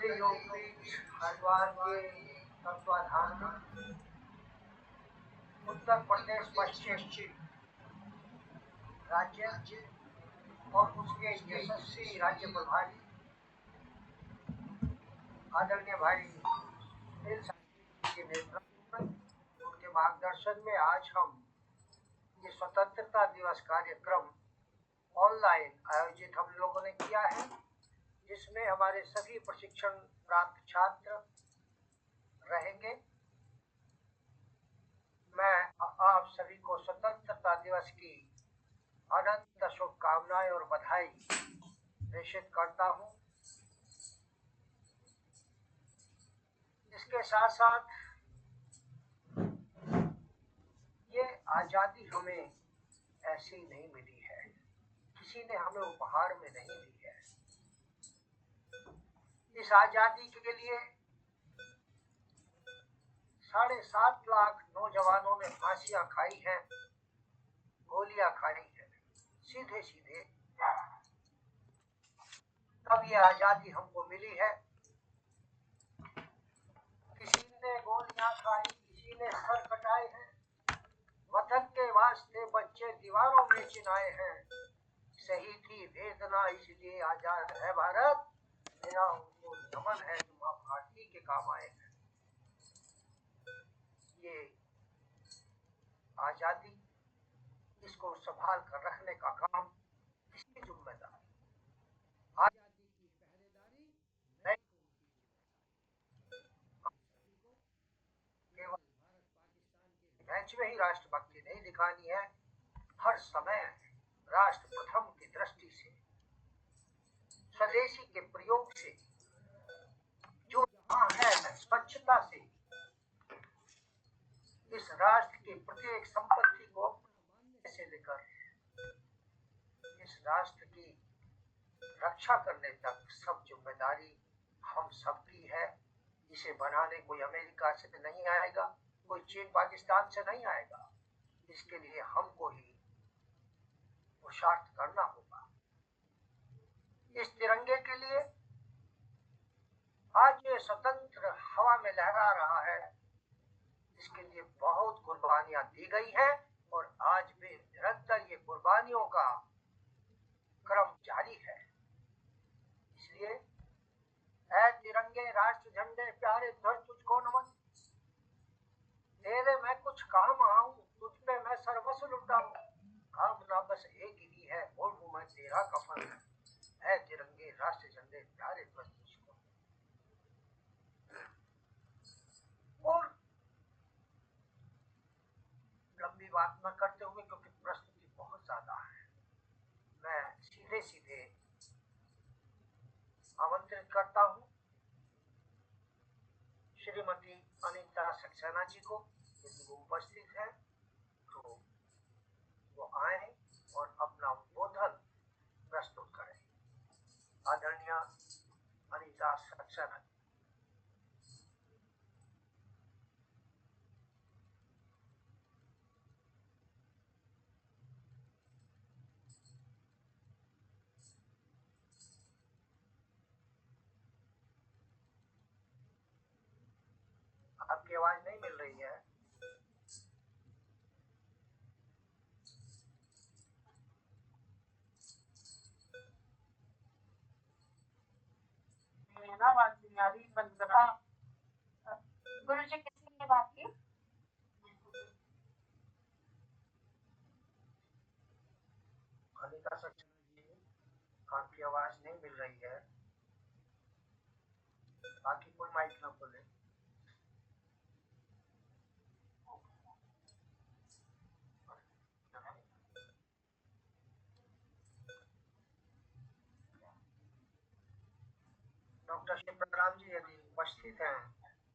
राष्ट्रीय योगपीठ हरिद्वार के तत्वाधान में उत्तर प्रदेश पश्चिम राज्य और उसके यशस्वी राज्य प्रभारी आदरणीय भाई के नेतृत्व में उनके मार्गदर्शन में आज हम ये स्वतंत्रता दिवस कार्यक्रम ऑनलाइन आयोजित हम लोगों ने किया है, जिसमें हमारे सभी प्रशिक्षण प्राप्त छात्र रहेंगे। मैं आप सभी को स्वतंत्रता दिवस की अनंत शुभकामनाएं और बधाई प्रेषित करता हूं। इसके साथ साथ ये आज़ादी हमें ऐसी नहीं मिली है, किसी ने हमें उपहार में नहीं दी है। इस आज़ादी के लिए 7.5 लाख नौजवानों ने फांसियां खाई हैं, गोलियां खाई हैं, सीधे सीधे। तब ये आज़ादी हमको मिली है। किसी ने गोलियां खाई, किसी ने सर कटाए हैं, वतन के वास्ते बच्चे दीवारों में चिनाए हैं। सही थी वेदना इसलिए आजाद है भारत, मेरा उनको नमन है जो मां भारती के काम आए हैं। ये आजादी, इसको संभाल कर रखने का काम किसकी जिम्मेदारी? आजादी की पहरेदारी नहीं, केवल भारत पाकिस्तान के मैच में ही राष्ट्रभक्ति नहीं दिखानी है, हर समय राष्ट्र प्रथम की दृष्टि से, स्वदेशी के प्रयोग से, जो जहां है स्वच्छता से, इस राष्ट्र की प्रत्येक संपत्ति को मानने से लेकर इस राष्ट्र की रक्षा करने तक सब जिम्मेदारी हम सबकी है। इसे बनाने कोई अमेरिका से नहीं आएगा, कोई चीन पाकिस्तान से नहीं आएगा। इसके लिए हमको ही पुरुषार्थ करना होगा। इस तिरंगे के लिए आज ये स्वतंत्र हवा में लहरा रहा है, इसके लिए बहुत कुर्बानियां दी गई हैं और आज भी निरंतर ये कुर्बानियों का क्रम जारी है। इसलिए ऐ तिरंगे राष्ट्र झंडे प्यारे ध्वज तुझको नमन, तेरे मैं कुछ काम आऊं, तुझ पे मैं सर्वस्व लुटाऊं। कामना बस एक ही है, ओढ़ूं मैं तेरा कफन। ऐ तिरंगे राष्ट्र झंडे प्यारे ध्वज तुझको। और लंबी बात न करते हुए, क्योंकि प्रस्तुति बहुत ज्यादा है, मैं सीधे सीधे आमंत्रित करता हूं श्रीमती अनीता सक्सेना जी को। यदि वो उपस्थित है तो वो आए और अपना उद्बोधन प्रस्तुत करें। आदरणीय अनीता सक्सेना। आपकी आवाज नहीं मिल रही है। गुरु जी किसी ने बात की? अनीता सक्सेना जी, आपकी आवाज नहीं मिल रही है। बाकी कोई माइक ना खोले। डॉक्टर शिवप्रकाश जी यदि उपस्थित हैं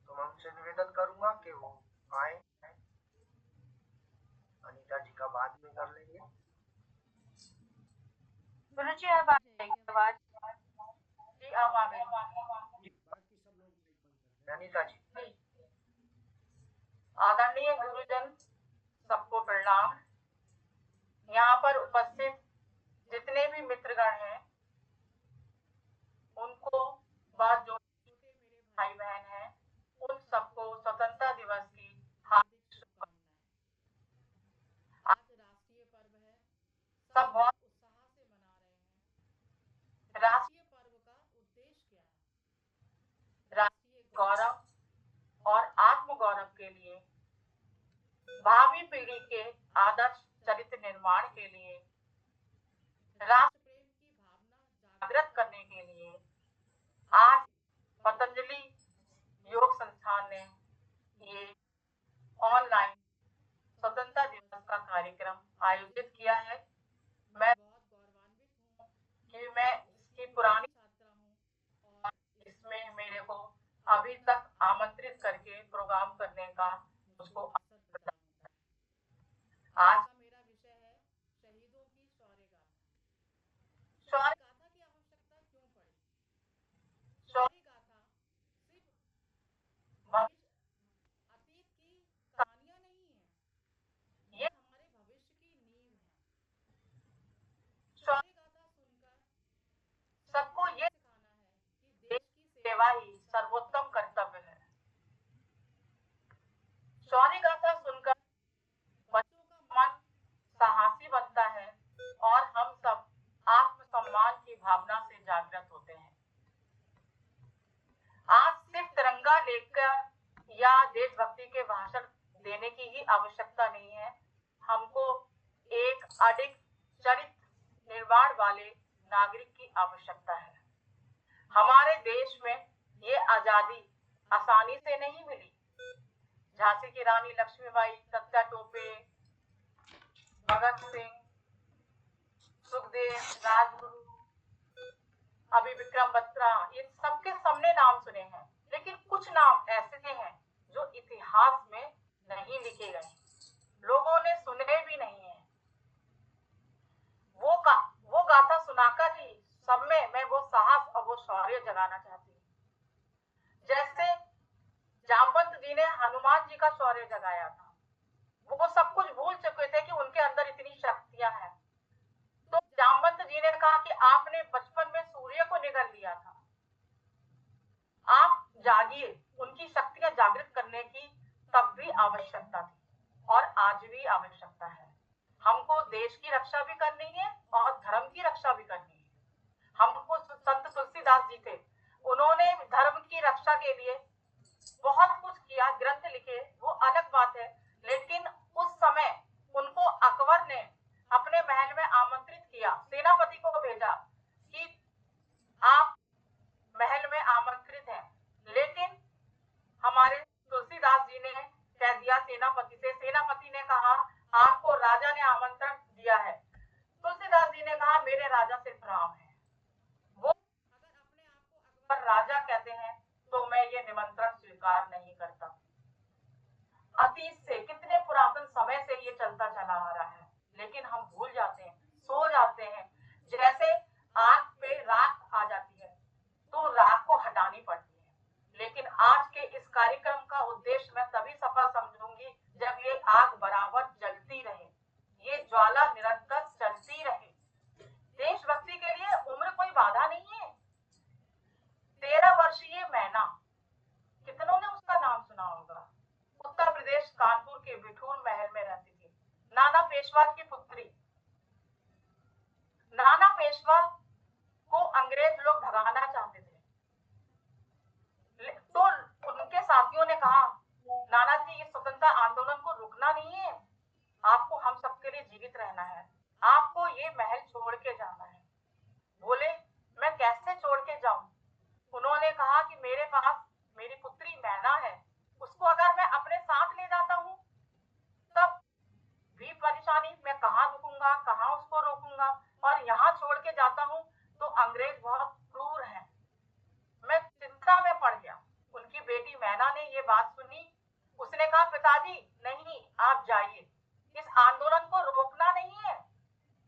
तो मैं उनसे निवेदन करूंगा कि वो आए। अनीता जी का बाद में कर लेंगे। गुरु जी अब आ जाएगी आवाज जी, अब आ गई। बाकी सब लोग अनीता जी। आदरणीय गुरुजन, सबको प्रणाम। यहाँ पर उपस्थित जितने भी मित्रगण हैं उनको बात जो स्वतंत्रता दिवस की हार्दिक शुभकामनाएं। आज राष्ट्रीय पर्व है, सब बहुत उत्साह से मना रहे हैं। राष्ट्रीय पर्व का उद्देश्य क्या है? राष्ट्रीय गौरव और आत्म गौरव के लिए, भावी पीढ़ी के आदर्श चरित्र निर्माण के लिए, राष्ट्र प्रेम की भावना जागृत करने के लिए आज पतंजलि योग संस्थान ने ये ऑनलाइन स्वतंत्रता दिवस का कार्यक्रम आयोजित किया है। मैं बहुत गौरवान्वित हूँ कि मैं इसकी पुरानी छात्रा हूँ और इसमें मेरे को अभी तक आमंत्रित करके प्रोग्राम करने का मुझको अवसर प्रदान हुआ है। आज का मेरा विषय है शहीदों की शौर्य गाथा। शौर्य गाथा की आवश्यकता क्यों पड़ी? शौर्य गाथा सिर्फ भविष्य अतीत की कहानियां नहीं है, ये हमारे भविष्य की नींव है। शौर्य गाथा सुनकर सबको ये सिखाना है कि देश की सेवा ही सर्वोत्तम कर्तव्य है। शौर्य गाथा सुनकर बच्चों का मन साहसी बनता है और हम सब आत्मसम्मान की भावना से जागृत होते हैं। आज सिर्फ तिरंगा लेकर या देशभक्ति के भाषण देने की ही आवश्यकता नहीं है, हमको एक अडिग चरित्र निर्माण वाले नागरिक की आवश्यकता है। हमारे देश में ये आजादी आसानी से नहीं मिली। झांसी की रानी लक्ष्मीबाई, तात्या टोपे, भगत सिंह, सुखदेव, राजगुरु, अभी विक्रम बत्रा, इन सबके सबने नाम सुने हैं, लेकिन कुछ नाम ऐसे हैं जो इतिहास में नहीं लिखे गए, लोगों ने सुने भी नहीं है। वो गाथा सुनाकर ही सब में मैं वो साहस और वो शौर्य जगाना चाहती हूँ। जैसे जामवंत जी ने हनुमान जी का शौर्य जगाया था, वो सब कुछ भूल चुके थे कि उनके अंदर इतनी शक्तियां हैं। तो जामवंत जी ने कहा कि आपने बचपन में सूर्य को निगल लिया था, आप जागिए। उनकी शक्तियां जागृत करने की तब भी आवश्यकता थी और आज भी आवश्यकता है। हमको देश की रक्षा भी करनी है और धर्म की रक्षा भी करनी है। हमको संत तुलसीदास जी थे, उन्होंने धर्म की रक्षा के लिए बहुत कुछ किया, ग्रंथ लिखे, वो अलग बात है, लेकिन उस समय उनको अकबर ने अपने महल में आमंत्रित किया, सेनापति को भेजा कि आप महल में आमंत्रित हैं, लेकिन हमारे तुलसीदास जी ने कह दिया सेनापति से, सेनापति ने कहा आपको राजा ने आमंत्रण दिया है। तुलसीदास जी ने कहा मेरे राजा सिर्फ राम है। वो अगर अपने आप को अकबर राजा कहते हैं तो मैं ये निमंत्रण स्वीकार नहीं करता। अतीत से, कितने पुरातन समय से ये चलता चला आ रहा है, लेकिन हम भूल जाते हैं, सो जाते हैं। जैसे आग पे राख आ जाती है तो राख को हटानी पड़ती है, लेकिन आज के इस कार्यक्रम का उद्देश्य मैं तभी सफल समझूंगी जब ये आग बराबर जलती रहे, ये ज्वाला निरंतर चलती रहे। देशभक्ति के लिए उम्र कोई बाधा नहीं है। 13 वर्षीय मैना, कितनों ने उसका नाम सुना होगा? उत्तर प्रदेश कानपुर के बिठूर महल में रहती थी, नाना पेशवा की पुत्री। नाना पेशवा को अंग्रेज लोग भगाना चाहते थे, तो उनके साथियों ने कहा नाना जी इस स्वतंत्रता आंदोलन को रुकना नहीं है, आपको हम सबके लिए जीवित रहना है, आपको ये महल छोड़ के जाना है। बोले मैं कैसे छोड़ के जाऊं? उन्होंने कहा कि मेरे पास मेरी पुत्री मैना है, उसको अगर मैं अपने साथ ले जाता हूँ तब भी परेशानी, मैं कहाँ रुकूंगा, कहाँ उसको रोकूंगा, और यहाँ छोड़ के जाता हूँ तो अंग्रेज बहुत क्रूर है। मैं चिंता में पड़ गया। उनकी बेटी मैना ने ये बात सुनी, उसने कहा पिताजी नहीं, आप जाइए, इस आंदोलन को रोकना नहीं है।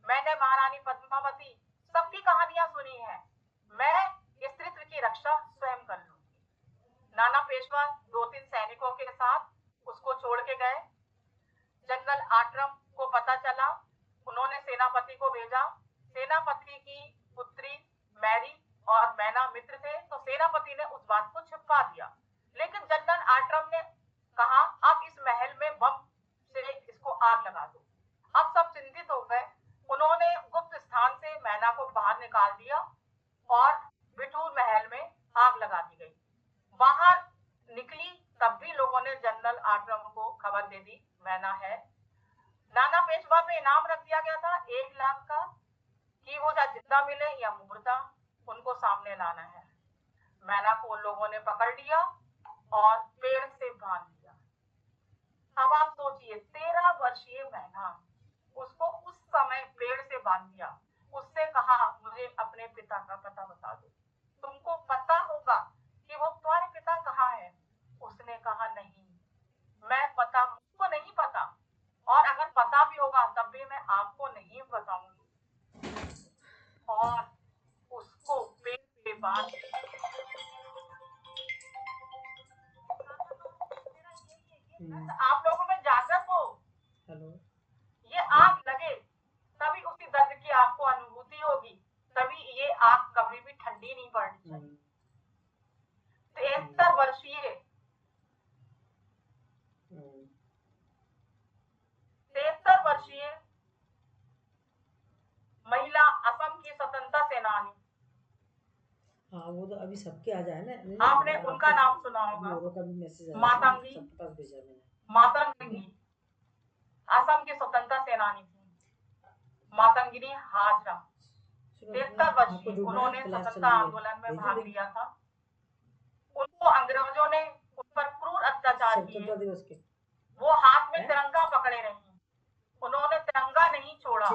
मैंने महारानी पद्मावती सबकी कहानियां सुनी है, मैं स्त्रीत्व की रक्षा स्वयं कर लूंगी। नाना पेशवा 2-3 सैनिकों के साथ उसको छोड़ के गए। जनरल आट्रम को पता चला, उन्होंने सेनापति को भेजा। सेनापति की पुत्री मैरी और मैना मित्र थे, तो सेनापति ने उस बात को छिपा दिया, लेकिन जनरल आट्रम ने कहा अब इस महल में बम से इसको आग लगा दो। अब सब चिंतित हो गए। उन्होंने गुप्त स्थान से मैना को बाहर निकाल दिया और बिठूर महल में आग लगा दी गई। बाहर निकली तब भी लोगों ने जनरल आर्ट्रम को खबर दे दी मैना है। नाना पेशवा पे इनाम रख दिया गया था 1 लाख का कि वो या जिंदा मिले या मुर्दा, उनको सामने लाना है। मैना को उन लोगों ने पकड़ लिया और पेड़ से बांध दिया। अब आप सोचिए 13 वर्षीय मैना, उसको उस समय पेड़ से बांध दिया। उससे कहा मुझे अपने पिता का पता बता दो, तुमको पता होगा कि वो तुम्हारे पिता कहाँ है। उसने कहा नहीं, मैं पता मुझको नहीं पता, और अगर पता भी होगा तब भी मैं आपको नहीं बताऊंगी। और उसको पेड़ पे बांध आप लोगों में जागृत हो, हेलो, ये आग लगे तभी उसी दर्द की आपको अनुभूति होगी, तभी ये आग कभी भी ठंडी नहीं पड़नी चाहिए। 73 वर्षीय 73 वर्षीय महिला असम की स्वतंत्रता सेनानी, हाँ वो तो अभी सबके आ जाए ना। आपने उनका नाम सुना होगा, लोगों का भी मैसेज आया, मातंगी सबके पास भेजा मैंने। मातंगी असम की स्वतंत्रता सेनानी थी मातंगिनी हाजरा। 73 वर्षीय उन्होंने स्वतंत्रता आंदोलन में भाग लिया था। उनको अंग्रेजों ने उन पर क्रूर अत्याचार किए। वो हाथ में तिरंगा पकड़े रही, उन्होंने तिरंगा नहीं छोड़ा।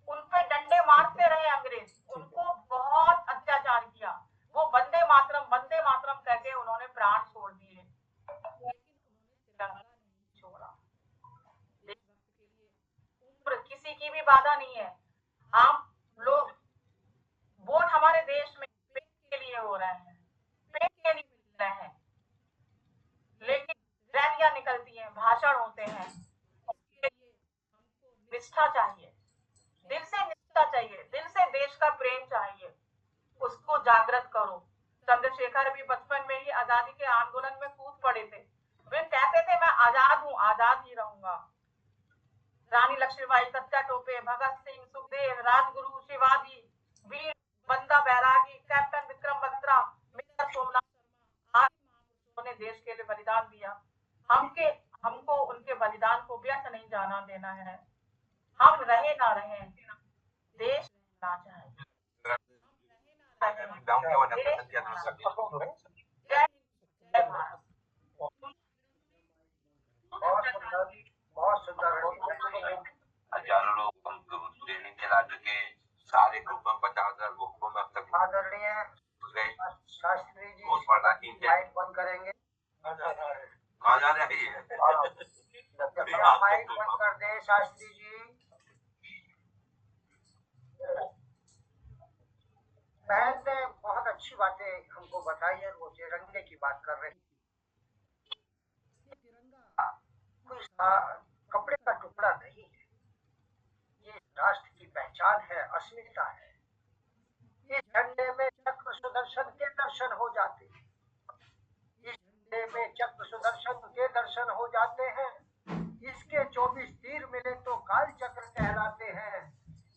उन पे डंडे मारते रहे अंग्रेज, उनको बहुत अत्याचार किया। वो वंदे मातरम कहके उन्होंने प्राण छोड़ दिए, लेकिन उन्होंने तिरंगा नहीं छोड़ा। उम्र किसी की भी बाधा नहीं है। आप लोग वोट हमारे देश में पेट के लिए हो रहे हैं, पेट के लिए मिल रहे हैं, लेकिन रैलियां निकलती हैं, भाषण होते हैं। निष्ठा चाहिए, दिल से निष्ठा चाहिए, दिल से देश का प्रेम चाहिए, उसको जागृत करो। चंद्रशेखर भी बचपन में ही आजादी के आंदोलन में कूद पड़े थे। वे कहते थे मैं आजाद हूँ, आजाद ही रहूंगा। रानी लक्ष्मीबाई, तात्या टोपे, भगत सिंह, सुखदेव, राजगुरु, शिवाजी, वीर बंदा बैरागी, कैप्टन विक्रम बत्रा, मेजर सोमनाथ शर्मा, आदि महापुरुषों ने देश के लिए बलिदान दिया। हमको उनके बलिदान को व्यर्थ नहीं जाना देना है। हम रहे ना रहे, देश रहना चाहिए। बहुत सुंदर। हजारों लोग ट्रेनिंग चला चुके, सारे ग्रुपों में 50,000 ग्रुपों में अब तक आदरणीय शास्त्री जी माइक बंद करेंगे। कहाँ जा रही है? माइक बंद कर दे शास्त्री जी। बहन ने बहुत अच्छी बातें हमको बताई है। वो तिरंगे की बात कर रही। तिरंगा कोई कपड़े का टुकड़ा नहीं है, ये राष्ट्र की पहचान है, अस्मिता है। इस झंडे में चक्र सुदर्शन के दर्शन हो जाते हैं, इस झंडे में चक्र सुदर्शन के दर्शन हो जाते हैं। इसके 24 तीर मिले तो काल चक्र कहलाते हैं।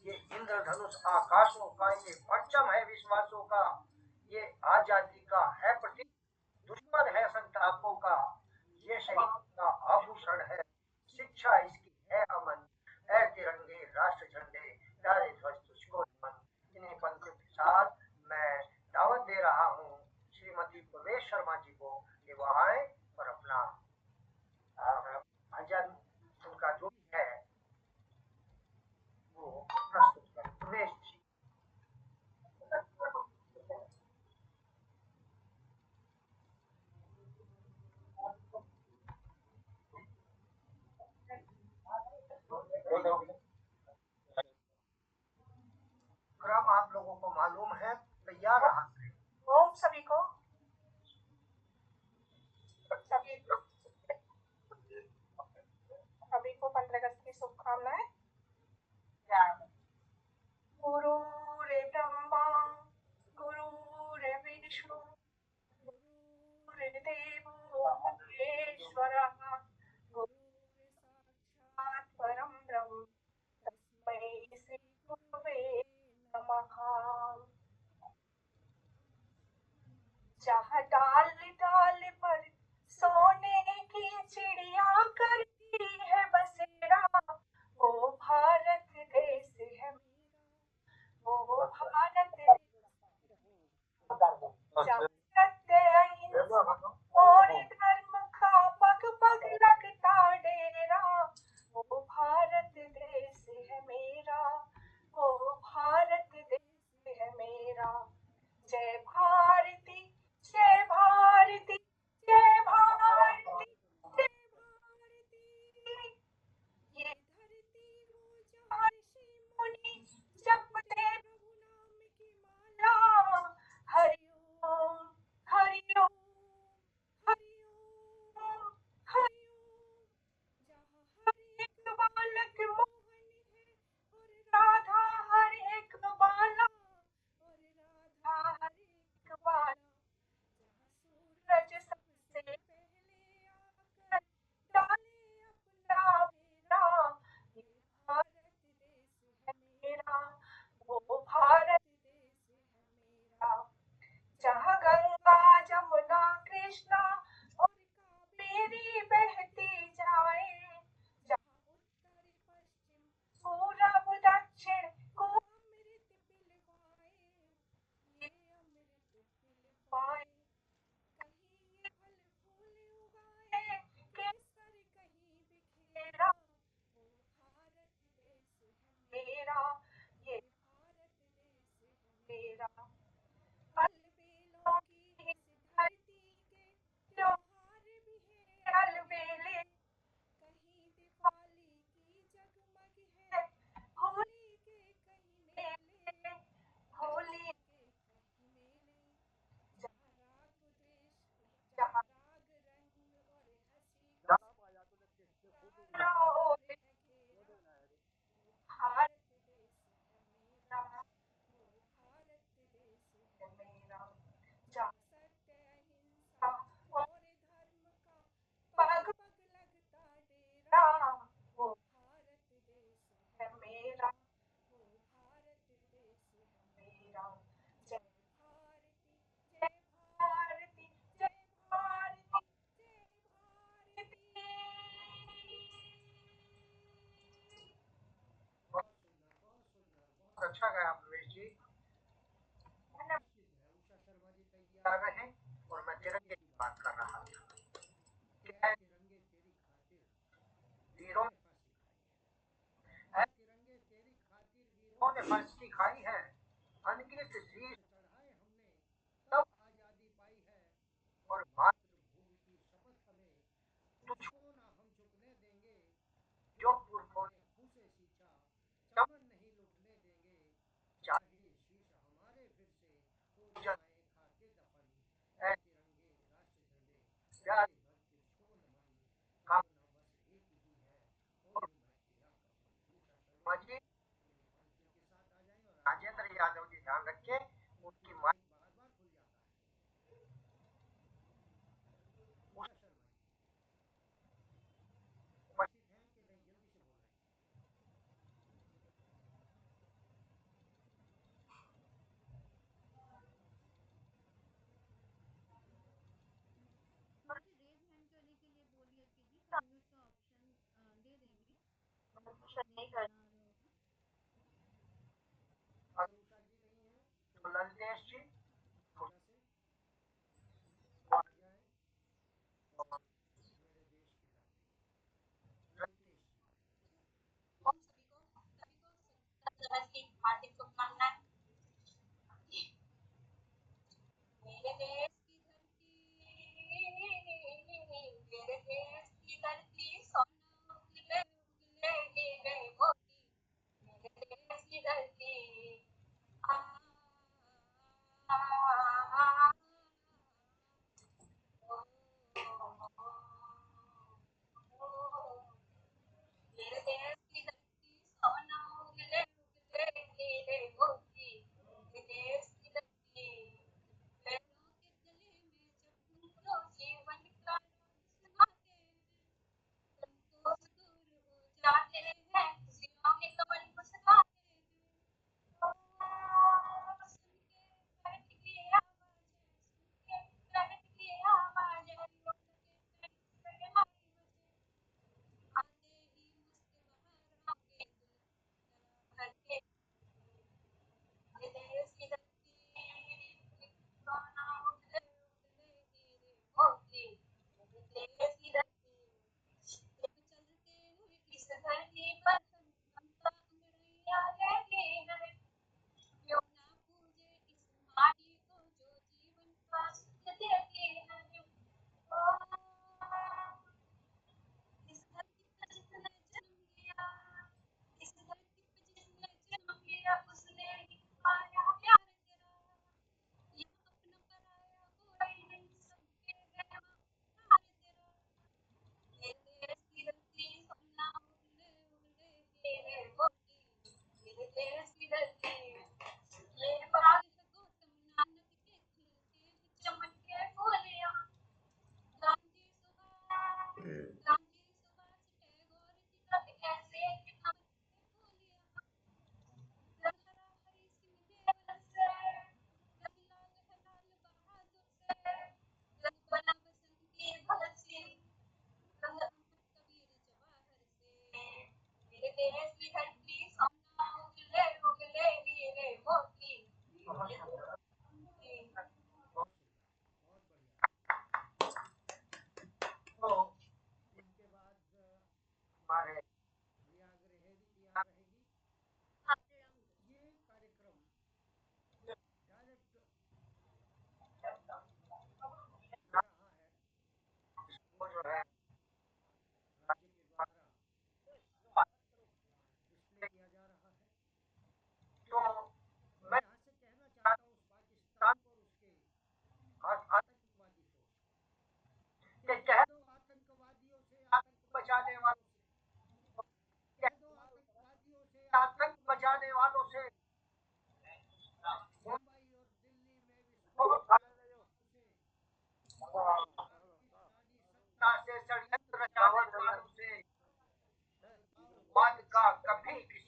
ये इंद्रधनुष आकाशों का, ये परचम है विश्वासों का, ये आजादी का है प्रतीक, दुश्मन है संतापों का, ये शहीद का आभूषण है, शिक्षा इसकी है अमन। ऐ तिरंगे राष्ट्र झंडे प्यारे ध्वज तुझको नमन। इन्हीं पंक्तियों के साथ मैं दावत दे रहा हूँ श्रीमती प्रवेश शर्मा जी को कि वो आए और अपना भजन उनका जो भी है वो प्रस्तुत करें। प्रवेश जी। मेरा। अलबेलों की इस धरती के त्योहार भी है अलबेले, कहीं दिवाली की जगमग है, होली के कहीं मेले, होली के कहीं मेले, जहाँ राग द्वेष, जहाँ राग रंग और हंसी खुशियाँ और है घेरा, वो भारत देश है मेरा, वो भारत देश है मेरा, जहाँ सत्य अहिंसा और धर्म का पग पग लगता डेरा, वो भारत देश है मेरा, वो भारत देश है मेरा। जय भारती, जय भारती, जय भारती, जय भारती। बहुत अच्छा गाया प्रवेश जी। उषा शर्मा जी तैयार रहे और मैं तिरंगे की बात कर रहा था। क्या है तिरंगे तेरी खातिर वीरों ने फांसी खाई है, तिरंगे तेरी खातिर वीरों ने फांसी खाई है, अनगिनत शीश चढ़ाए हमने तब आजादी पाई है, और मातृभूमि की शपथ हमें तुझको ना हम झुकने देंगे, जो पुरखों ने खून से सींचा चमन नहीं लुटने देंगे, चाहे शीश हमारे फिर से हो जाए खाके दफन, ऐ तिरंगे राष्ट्र झंडे प्यारे भर तुझको नमन, कामना बस एक ही है और मैं तेरा कफन। उषा शर्मा जी मेरे पंक्ति के साथ आ जाएं और राजेंद्र यादव जी ध्यान रखें, उनकी माइक बार बार खुल जाता है। उषा शर्मा जी उपस्थित हैं कि नहीं, जल्दी से बोल रहे हैं। मुझे रेज हैंड करने के लिए बोलिए कि जी, तो अनम्यूट का ऑप्शन दे देंगे कुछ नहीं जब कर बना रहे होगा। अगर उषा जी नहीं है तो ललतेश जी उषा से वो आ जाए और मेरे देश की धरती ललतेश जी। हम सभी को स्वतंत्रता दिवस की हार्दिक शुभकामनाएं। मेरे देश की धरती, मेरे देश की धरती, सोना उगले उगले नीले मोती,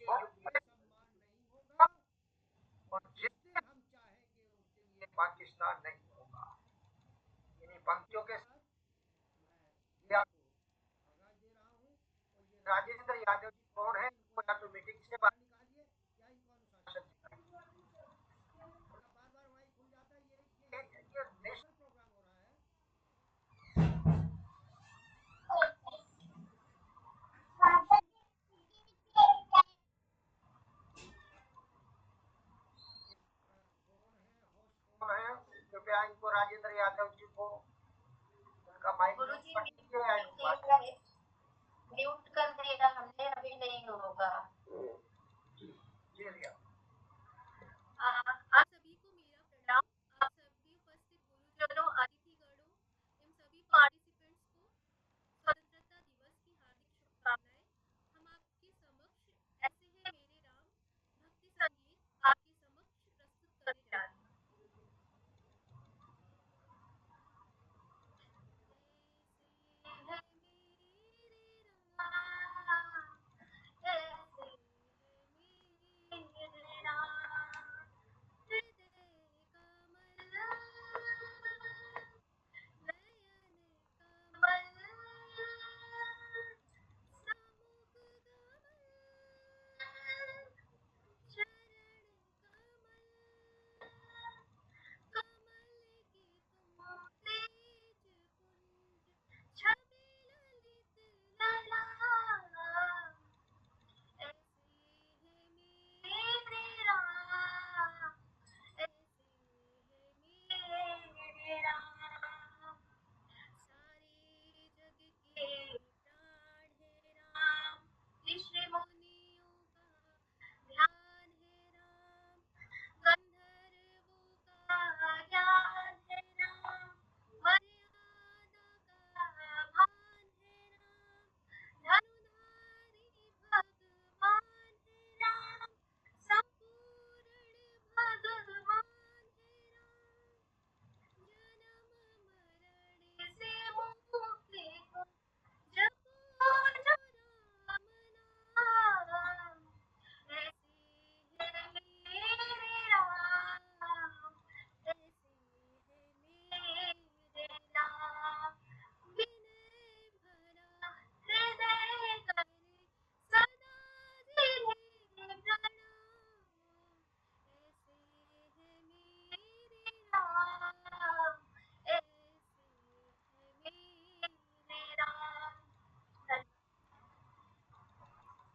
युग में सम्मान नहीं होगा और जितने हम चाहेंगे उसके लिए पाकिस्तान नहीं होगा। इन्हीं पंक्तियों के साथ मैं आपको आगाज दे रहा हूँ। और ये राजेंद्र यादव जी कौन है, इनको या तो मीटिंग से बाहर निकालिए या इनको अनुशासन सिखाइए। बार बार वही खुल जाता है। ये नेशनल प्रोग्राम हो रहा है। कौन है कृपया इनको राजेंद्र यादव जी को उनका माइक म्यूट कर देगा हमने, अभी नहीं होगा। जी लिया। आप सभी को मेरा प्रणाम। आप सभी उपस्थित गुरुजनों, अतिथिगणों एवं सभी पार्टिसिपेंट्स को स्वतंत्रता दिवस की हार्दिक शुभकामनाएं। हम आपके समक्ष ऐसे है मेरे राम भक्ति संगीत आपके समक्ष प्रस्तुत करने जा रहे हैं।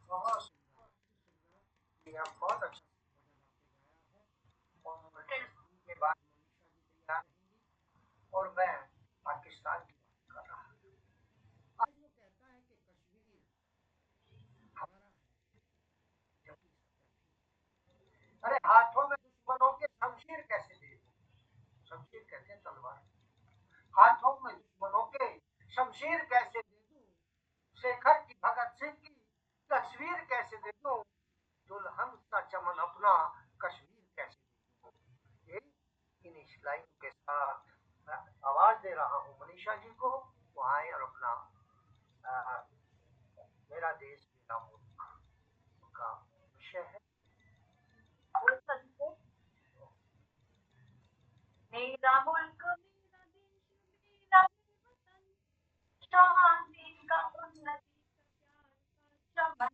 बहुत सुंदर, आप बहुत अच्छा भजन आपने गाया है। और इसके बाद मनीषा जी तैयार रहेंगी और मैं पाकिस्तान की बात कर रहा हूँ। आज वो कहता है कि कश्मीर हमारा है, जबकि सत्य। अरे हाथों में दुश्मनों के शमशीर कैसे दे दूं? शमशीर कहते हैं तलवार। हाथों में दुश्मनों के शमशीर कैसे दे दूं? शेखर की भगत सिंह की तस्वीर कैसे दे दूं? दुल्हन सा चमन अपना कश्मीर कैसे दे दूं? ये इन इस लाइन के साथ मैं आवाज दे रहा हूँ मनीषा जी को, वो आए और अपना मेरा देश मेरा मुल्क का विषय है। मेरा मुल्क मेरा देश मेरा वतन, शांति का उन्नति का प्यार का चमन।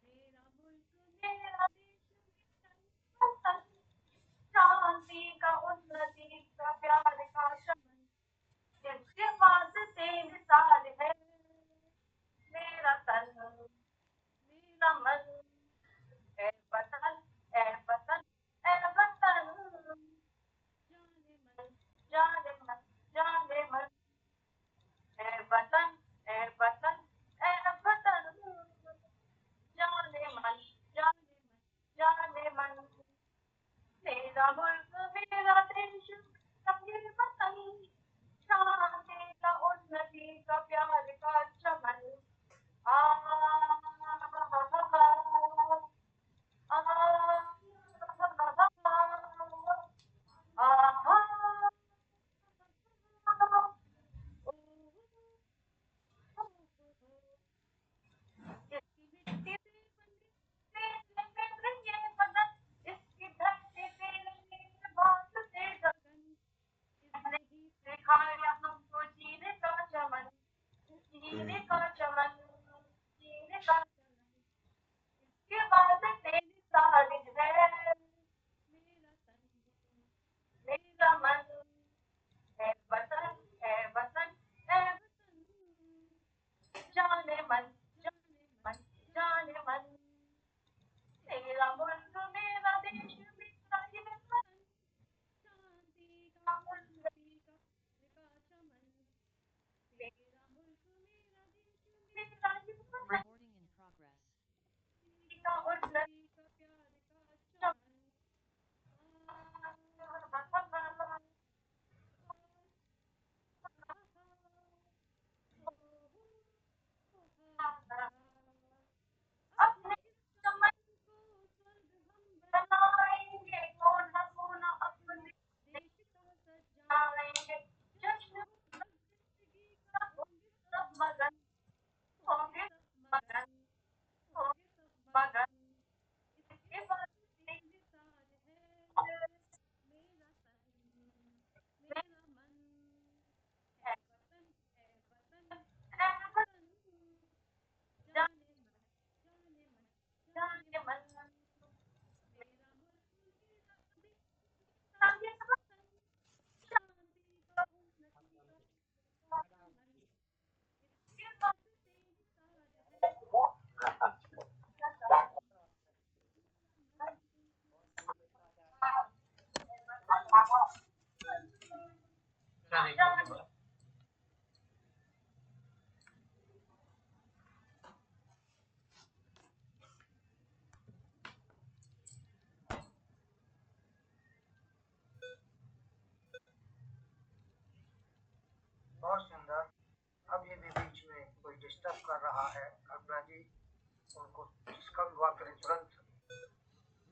मेरा मुल्क मेरा देश मेरा वतन, शांति का उन्नति का प्यार का चमन। इसके बाद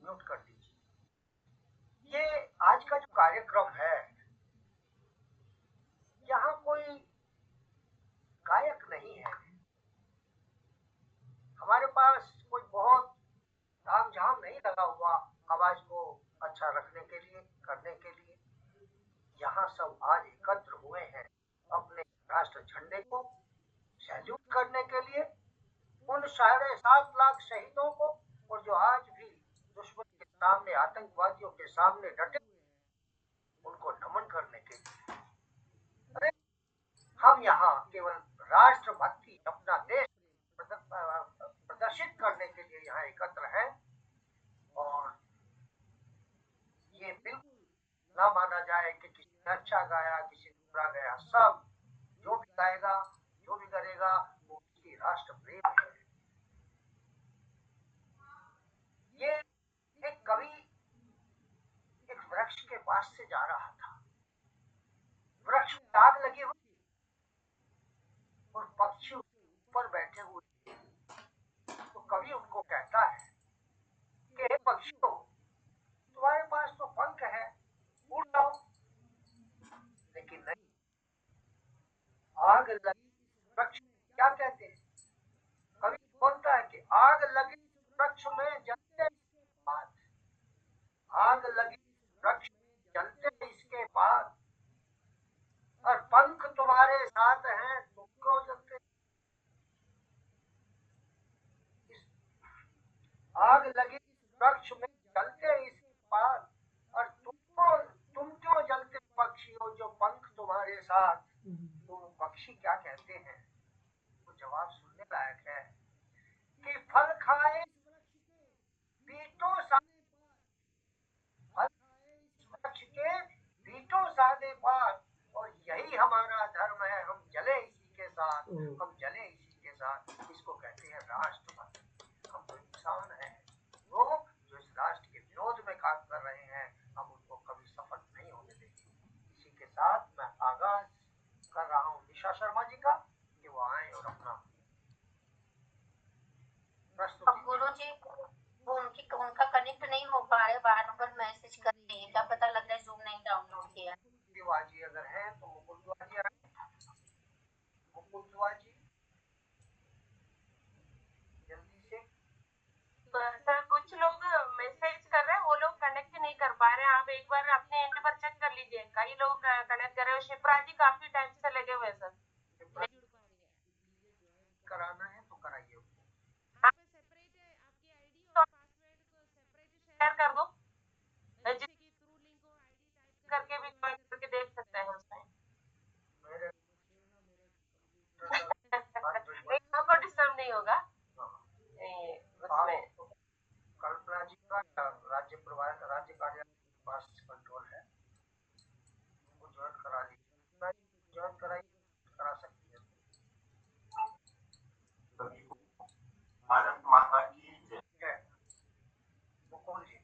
म्यूट कर दीजिए। ये आज का जो कार्यक्रम है, यहाँ कोई गायक नहीं है। हमारे पास कोई बहुत तामझाम नहीं लगा हुआ आवाज को अच्छा रखने के लिए, करने के लिए। यहाँ सब आज एकत्र हुए हैं अपने राष्ट्र झंडे को सैल्यूट करने के लिए, उन 7.5 लाख शहीदों को, और जो आज भी दुश्मन के सामने, आतंकवादियों के सामने डटे, उनको नमन करने के लिए। अरे हम यहाँ केवल राष्ट्रभक्ति, अपना देश प्रदर्शित करने के लिए यहाँ एकत्र हैं, और ये बिल्कुल ना माना जाए कि किसी ने अच्छा गाया, किसी ने बुरा गाया। सब जो भी गाएगा, जो भी करेगा, वो उसकी राष्ट्र प्रेम है। ये एक कवि एक वृक्ष के पास से जा रहा था, वृक्ष में आग लगी हुई और पक्षी ऊपर बैठे हुए। तो कवि उनको कहता है कि हे पक्षियों, तुम्हारे पास तो पंख है, उड़ जाओ। लेकिन नहीं, आग लगी वृक्ष क्या कहते हैं? कवि बोलता है कि आग लगी वृक्ष में जलते बाद, आग लगी वृक्ष जलते इसके बाद, और पंख तुम्हारे साथ हैं, तुम क्यों जलते? आग लगी वृक्ष में जलते इसके बाद, और तुम क्यों जलते पक्षियों, जो पंख तुम्हारे साथ? तो पक्षी क्या कहते हैं? वो जवाब सुनने लायक है कि फल खाए बीटों सादे, फल वृक्ष के बीटों सादे पात, और यही हमारा धर्म है, हम जले इसी के साथ, हम जले इसी के साथ। इसको कहते हैं राष्ट्रभक्ति। हम तो इंसान हैं, लोग जो इस राष्ट्र के विरोध में काम कर रहे हैं, हम उनको कभी सफल नहीं होने देंगे। इसी के साथ मैं आगाज कर रहा हूँ निशा शर्मा जी का, कि वो आए और अपना अब गुरु जी वो उनका कनेक्ट नहीं हो पा रहे, बार बार मैसेज कर रही है, क्या पता लग रहा है जूम नहीं डाउनलोड किया। दुआ जी अगर हैं तो मुकुल दुआ जी आए, मुकुल दुआ जी जल्दी से। सर कुछ लोग मैसेज कर रहे हैं, वो लोग कनेक्ट नहीं कर पा रहे हैं। आप एक बार अपने एंड पर चेक कर लीजिए, कई लोग कनेक्ट कर रहे हो। शिप्रा जी काफी टाइम से लगे हुए हैं सर, कराना है तो कराइए। शेयर कर दो, करके भी ज्वाइन करके देख सकते हैं उसमें। मेरे नहीं, आपको डिस्टर्ब नहीं होगा उसमें। कल्पना जी का राज्य कार्यालय के पास कंट्रोल है, उनको ज्वाइन करा लीजिए, ज्वाइन कराइए, करा सकती है। भारत माता की जय। मुकुल जी